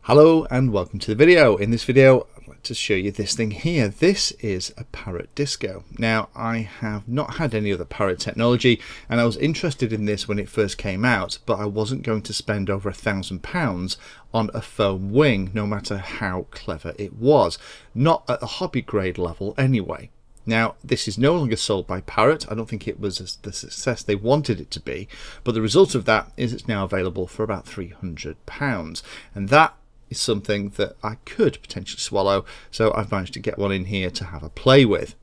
Hello and welcome to the video. In this video I'd like to show you this thing here. This is a Parrot Disco. Now I have not had any other Parrot technology and I was interested in this when it first came out, but I wasn't going to spend over £1,000 on a foam wing no matter how clever it was. Not at the hobby grade level anyway. Now, this is no longer sold by Parrot. I don't think it was the success they wanted it to be, but the result of that is it's now available for about £300, and that is something that I could potentially swallow, so I've managed to get one in here to have a play with.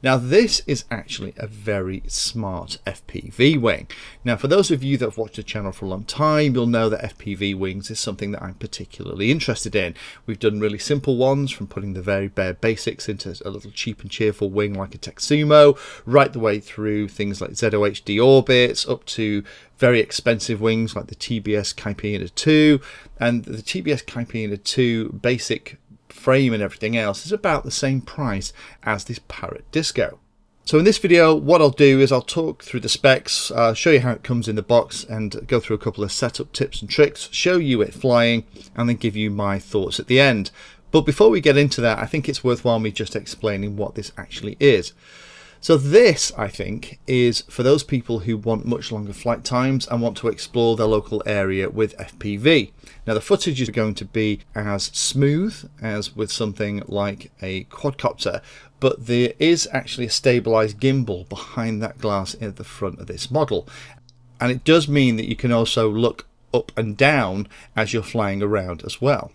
Now this is actually a very smart FPV wing. Now for those of you that have watched the channel for a long time, you'll know that FPV wings is something that I'm particularly interested in. We've done really simple ones, from putting the very bare basics into a little cheap and cheerful wing like a Texumo, right the way through things like ZOHD orbits, up to very expensive wings like the TBS Kaipina 2, and the TBS Kaipina 2 basic frame and everything else is about the same price as this Parrot Disco. So in this video what I'll do is I'll talk through the specs, show you how it comes in the box and go through a couple of setup tips and tricks, show you it flying and then give you my thoughts at the end. But before we get into that, I think it's worthwhile me just explaining what this actually is. So this, I think, is for those people who want much longer flight times and want to explore their local area with FPV. Now the footage is going to be as smooth as with something like a quadcopter, but there is actually a stabilized gimbal behind that glass at the front of this model. And it does mean that you can also look up and down as you're flying around as well.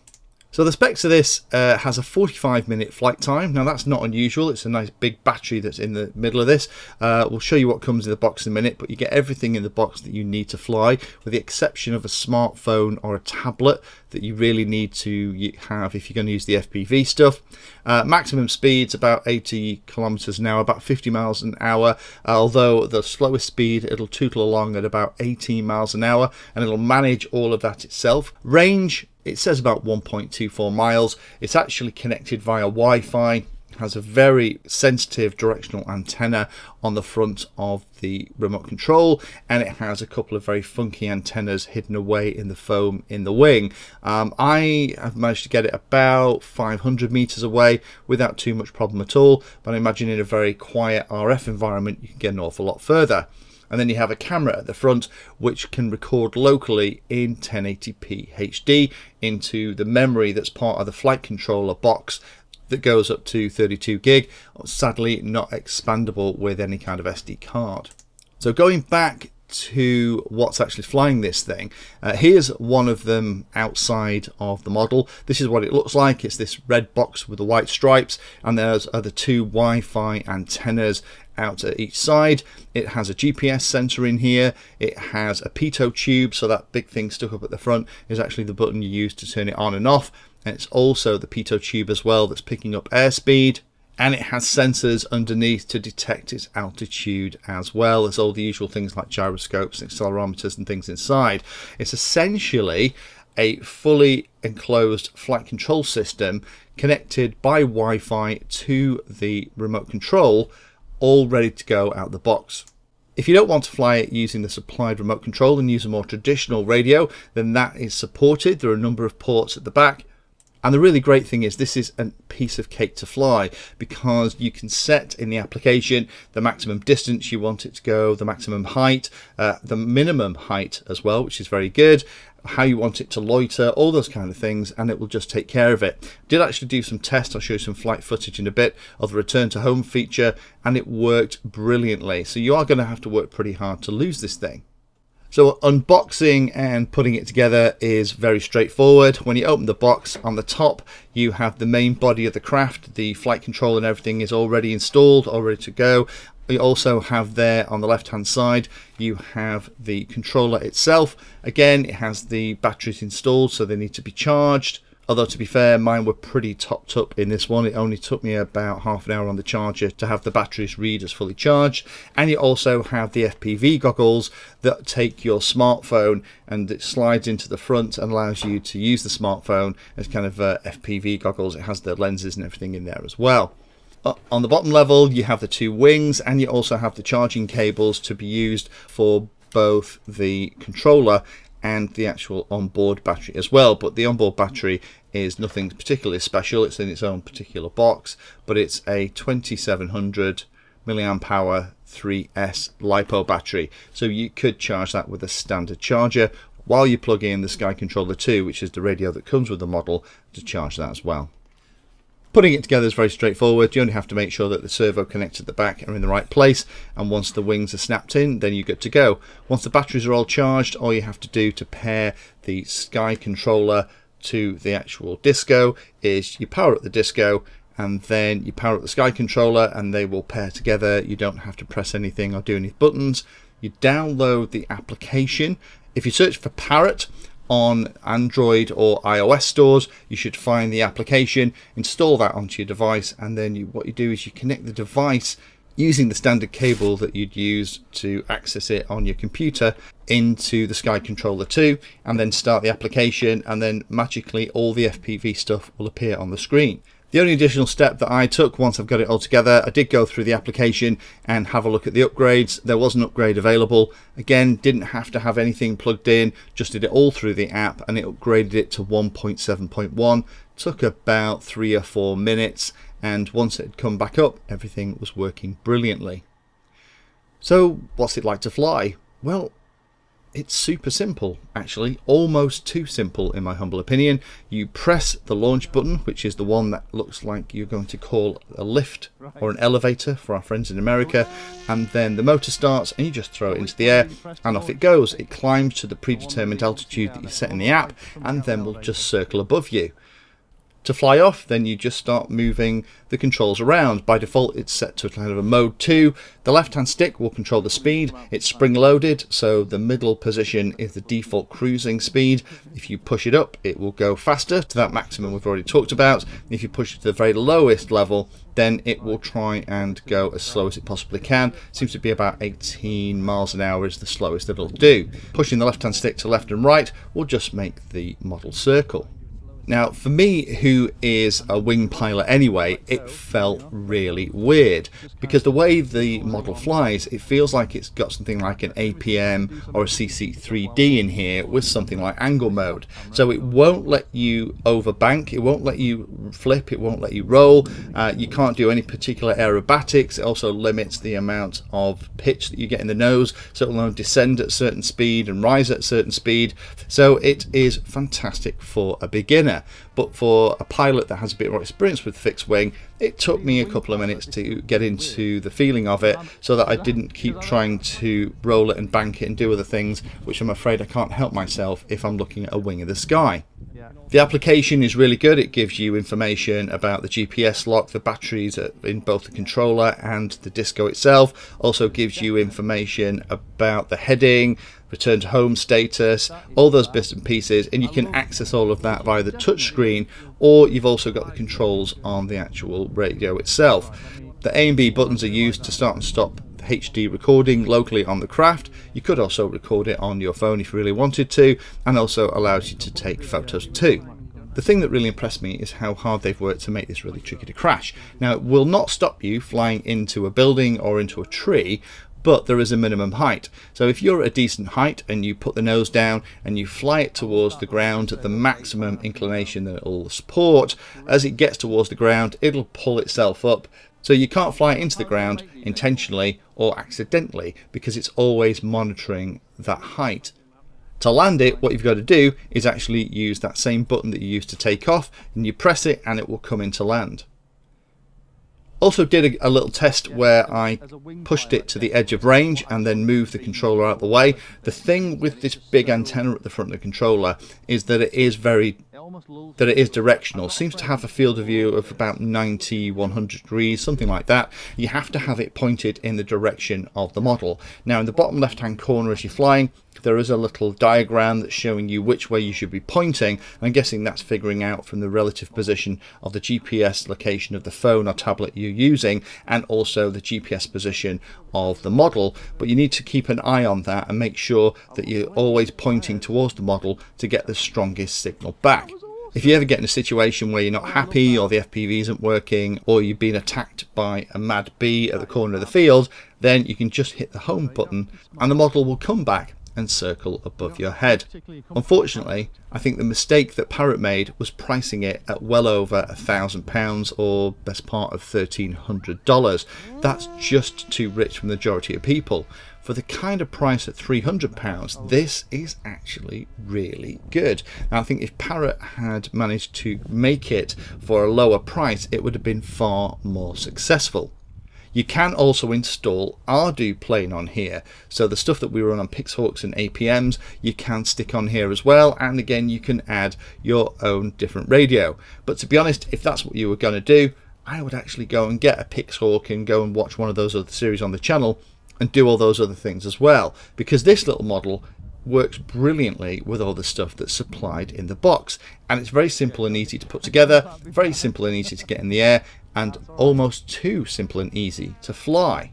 So the specs of this has a 45-minute flight time. Now that's not unusual. It's a nice big battery that's in the middle of this. We'll show you what comes in the box in a minute, but you get everything in the box that you need to fly, with the exception of a smartphone or a tablet that you really need to have if you're going to use the FPV stuff. Maximum speed's about 80 kilometers an hour, about 50 miles an hour, although the slowest speed it'll tootle along at about 18 miles an hour, and it'll manage all of that itself. Range, it says about 1.24 miles. It's actually connected via Wi-Fi. Has a very sensitive directional antenna on the front of the remote control, and it has a couple of very funky antennas hidden away in the foam in the wing. I have managed to get it about 500 meters away without too much problem at all, but I imagine in a very quiet RF environment you can get an awful lot further. And then you have a camera at the front which can record locally in 1080p HD into the memory that's part of the flight controller box that goes up to 32 gig, sadly not expandable with any kind of SD card. So going back to what's actually flying this thing, here's one of them outside of the model. This is what it looks like. It's this red box with the white stripes, and there's the two Wi-Fi antennas out at each side. It has a GPS sensor in here. It has a pitot tube, so that big thing stuck up at the front is actually the button you use to turn it on and off, and it's also the pitot tube as well that's picking up airspeed. And it has sensors underneath to detect its altitude as well as all the usual things like gyroscopes, accelerometers and things inside. It's essentially a fully enclosed flight control system connected by Wi-Fi to the remote control, all ready to go out the box. If you don't want to fly it using the supplied remote control and use a more traditional radio, then that is supported. There are a number of ports at the back. And the really great thing is this is a piece of cake to fly, because you can set in the application the maximum distance you want it to go, the maximum height, the minimum height as well, which is very good, how you want it to loiter, all those kind of things, and it will just take care of it. I did actually do some tests. I'll show you some flight footage in a bit of the return to home feature, and it worked brilliantly. So you are going to have to work pretty hard to lose this thing. So unboxing and putting it together is very straightforward. When you open the box, on the top you have the main body of the craft. The flight control and everything is already installed, all ready to go. You also have there on the left hand side, you have the controller itself. Again, it has the batteries installed, so they need to be charged. Although to be fair, mine were pretty topped up in this one. It only took me about half an hour on the charger to have the batteries read as fully charged. And you also have the FPV goggles that take your smartphone, and it slides into the front and allows you to use the smartphone as kind of FPV goggles. It has the lenses and everything in there as well. On the bottom level you have the two wings, and you also have the charging cables to be used for both the controller and the actual onboard battery as well. But the onboard battery is nothing particularly special, it's in its own particular box, but it's a 2700 milliamp hour 3S LiPo battery, so you could charge that with a standard charger while you plug in the Sky Controller 2, which is the radio that comes with the model, to charge that as well. Putting it together is very straightforward. You only have to make sure that the servo connects at the back are in the right place, and once the wings are snapped in, then you're good to go. Once the batteries are all charged, all you have to do to pair the Sky Controller to the actual Disco is you power up the Disco, and then you power up the Sky Controller, and they will pair together. You don't have to press anything or do any buttons. You download the application. If you search for Parrot on Android or iOS stores, you should find the application, install that onto your device, and then what you do is you connect the device using the standard cable that you'd use to access it on your computer into the Sky Controller 2, and then start the application, and then magically all the FPV stuff will appear on the screen. The only additional step that I took once I've got it all together, I did go through the application and have a look at the upgrades. There was an upgrade available. Again, didn't have to have anything plugged in, just did it all through the app, and it upgraded it to 1.7.1. Took about 3 or 4 minutes, and once it had come back up, everything was working brilliantly. So what's it like to fly? Well, it's super simple, actually, almost too simple in my humble opinion. You press the launch button, which is the one that looks like you're going to call a lift or an elevator for our friends in America, and then the motor starts and you just throw it into the air and off it goes. It climbs to the predetermined altitude that you set in the app, and then will just circle above you. To fly off, then you just start moving the controls around. By default, it's set to kind of a mode 2. The left-hand stick will control the speed. It's spring-loaded, so the middle position is the default cruising speed. If you push it up, it will go faster to that maximum we've already talked about. If you push it to the very lowest level, then it will try and go as slow as it possibly can. Seems to be about 18 miles an hour is the slowest that it'll do. Pushing the left-hand stick to left and right will just make the model circle. Now, for me, who is a wing pilot anyway, it felt really weird, because the way the model flies, it feels like it's got something like an APM or a CC3D in here with something like angle mode. So it won't let you overbank, it won't let you flip, it won't let you roll, you can't do any particular aerobatics. It also limits the amount of pitch that you get in the nose, so it will only descend at a certain speed and rise at a certain speed. So it is fantastic for a beginner. But for a pilot that has a bit more experience with fixed wing, it took me a couple of minutes to get into the feeling of it, so that I didn't keep trying to roll it and bank it and do other things, which I'm afraid I can't help myself if I'm looking at a wing of the sky. The application is really good. It gives you information about the GPS lock, the batteries in both the controller and the Disco itself. Also gives you information about the heading, return to home status, all those bits and pieces, and you can access all of that via the touchscreen, or you've also got the controls on the actual radio itself. The A and B buttons are used to start and stop HD recording locally on the craft. You could also record it on your phone if you really wanted to, and also allows you to take photos too. The thing that really impressed me is how hard they've worked to make this really tricky to crash. Now, it will not stop you flying into a building or into a tree, but there is a minimum height. So if you're at a decent height and you put the nose down and you fly it towards the ground at the maximum inclination that it will support, as it gets towards the ground, it'll pull itself up. So you can't fly it into the ground intentionally or accidentally, because it's always monitoring that height. To land it, what you've got to do is actually use that same button that you used to take off, and you press it and it will come into land. Also did a little test where I pushed it to the edge of range and then moved the controller out of the way. The thing with this big antenna at the front of the controller is that it is directional. It seems to have a field of view of about 90, 100 degrees, something like that. You have to have it pointed in the direction of the model. Now, in the bottom left hand corner as you're flying, there is a little diagram that's showing you which way you should be pointing. I'm guessing that's figuring out from the relative position of the GPS location of the phone or tablet you're using, and also the GPS position of the model. But you need to keep an eye on that and make sure that you're always pointing towards the model to get the strongest signal back. If you ever get in a situation where you're not happy, or the FPV isn't working, or you've been attacked by a mad bee at the corner of the field, then you can just hit the home button and the model will come back and circle above your head. Unfortunately, I think the mistake that Parrot made was pricing it at well over £1,000, or best part of $1,300. That's just too rich for the majority of people. For the kind of price at £300, this is actually really good. Now, I think if Parrot had managed to make it for a lower price, it would have been far more successful. You can also install Ardu plane on here, so the stuff that we run on Pixhawks and APMs you can stick on here as well, and again you can add your own different radio. But to be honest, if that's what you were going to do, I would actually go and get a Pixhawk and go and watch one of those other series on the channel and do all those other things as well, because this little model works brilliantly with all the stuff that's supplied in the box, and it's very simple and easy to put together, very simple and easy to get in the air, and almost too simple and easy to fly.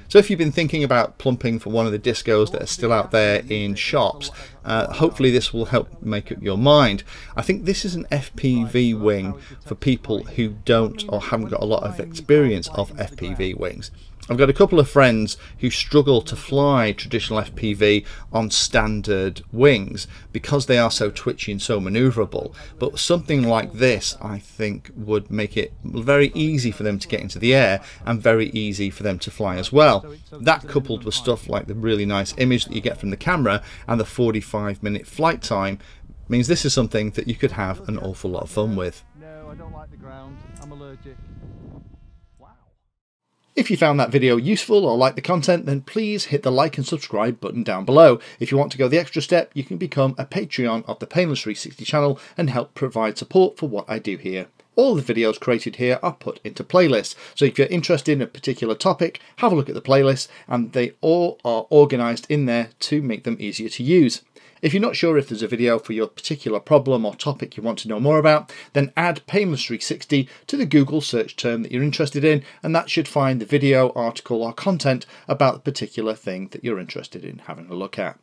So if you've been thinking about plumping for one of the discos that are still out there in shops, hopefully this will help make up your mind. I think this is an FPV wing for people who don't or haven't got a lot of experience of FPV wings. I've got a couple of friends who struggle to fly traditional FPV on standard wings because they are so twitchy and so maneuverable, but something like this I think would make it very easy for them to get into the air and very easy for them to fly as well. That, coupled with stuff like the really nice image that you get from the camera and the 45-minute flight time, means this is something that you could have an awful lot of fun with. No, I don't like the ground. I'm allergic. If you found that video useful or like the content, then please hit the like and subscribe button down below. If you want to go the extra step, you can become a Patreon of the Painless 360 channel and help provide support for what I do here. All the videos created here are put into playlists, so if you're interested in a particular topic, have a look at the playlist, and they all are organised in there to make them easier to use. If you're not sure if there's a video for your particular problem or topic you want to know more about, then add Painless 360 to the Google search term that you're interested in, and that should find the video, article or content about the particular thing that you're interested in having a look at.